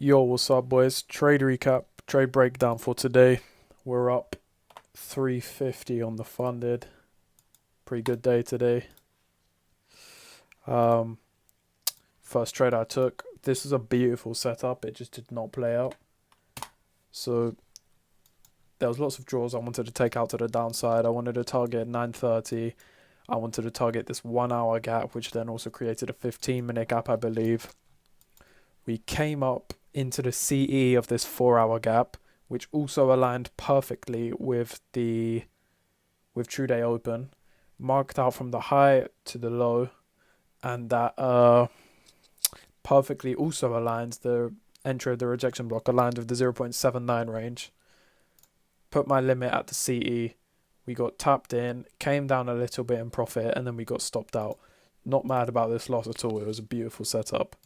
Yo, what's up, boys? Trade recap, trade breakdown for today. We're up 350 on the funded. Pretty good day today. Um, First trade I took. This is a beautiful setup. It just did not play out. So there was lots of draws I wanted to take out to the downside. I wanted to target 930. I wanted to target this 1 hour gap, which then also created a 15-minute gap, I believe. We came up into the CE of this 4 hour gap, which also aligned perfectly with True Day Open, marked out from the high to the low, and that perfectly also aligns the entry of the rejection block aligned with the 0.79 range. Put my limit at the CE. We got tapped in, came down a little bit in profit, and then we got stopped out. Not mad about this loss at all. It was a beautiful setup.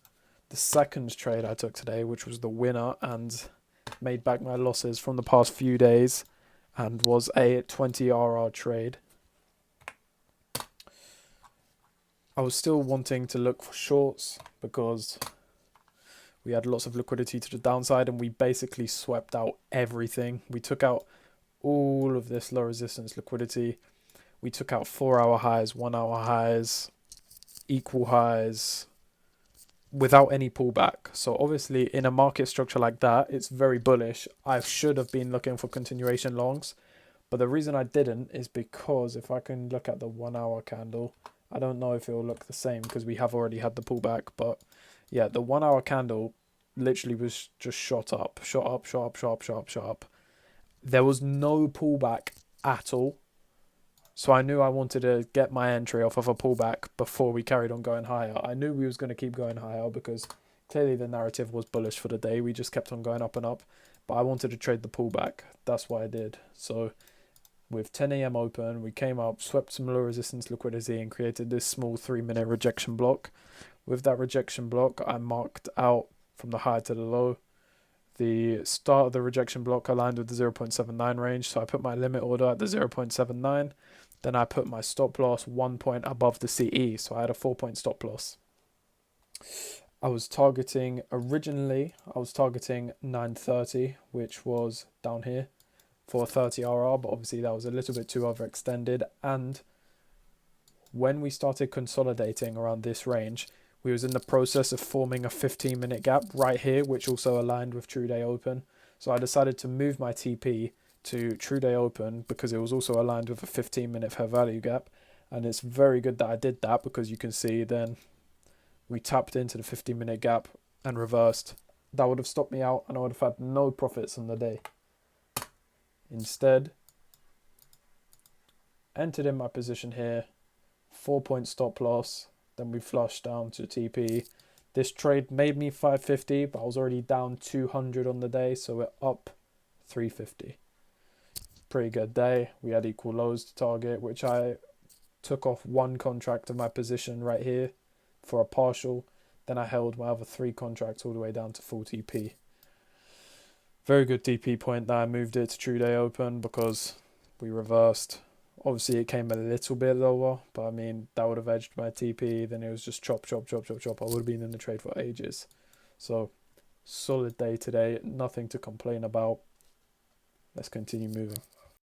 The second trade I took today, which was the winner and made back my losses from the past few days, and was a 20 RR trade. I was still wanting to look for shorts because we had lots of liquidity to the downside and we basically swept out everything. We took out all of this low resistance liquidity. We took out 4 hour highs, 1 hour highs, equal highs, without any pullback. So obviously in a market structure like that, it's very bullish. I should have been looking for continuation longs, but the reason I didn't is because if I can look at the 1 hour candle, I don't know if it will look the same because we have already had the pullback, but yeah, the 1 hour candle literally was just shot up, shot up, shot up, shot up, shot up, shot up. There was no pullback at all. So I knew I wanted to get my entry off of a pullback before we carried on going higher. I knew we was going to keep going higher because clearly the narrative was bullish for the day. We just kept on going up and up. But I wanted to trade the pullback. That's what I did. So with 10 a.m. open, we came up, swept some low resistance liquidity and created this small 3-minute rejection block. With that rejection block, I marked out from the high to the low. The start of the rejection block aligned with the 0.79 range, so I put my limit order at the 0.79. Then I put my stop loss 1 point above the CE, so I had a 4 point stop loss. Originally, I was targeting 930, which was down here for a 30 RR, but obviously that was a little bit too overextended. And when we started consolidating around this range, we was in the process of forming a 15-minute gap right here, which also aligned with True Day Open. So I decided to move my TP to True Day Open because it was also aligned with a 15-minute fair value gap. And it's very good that I did that because you can see then we tapped into the 15-minute gap and reversed. That would have stopped me out and I would have had no profits on the day. Instead, entered in my position here, 4 point stop loss. Then we flushed down to TP. This trade made me 550, but I was already down 200 on the day, so we're up 350. Pretty good day. We had equal lows to target, which I took off one contract of my position right here for a partial. Then I held my other 3 contracts all the way down to full TP. Very good TP point that I moved it to True Day Open because we reversed. Obviously, it came a little bit lower, but I mean, that would have edged my TP. Then it was just chop, chop, chop, chop, chop. I would have been in the trade for ages. So, solid day today. Nothing to complain about. Let's continue moving.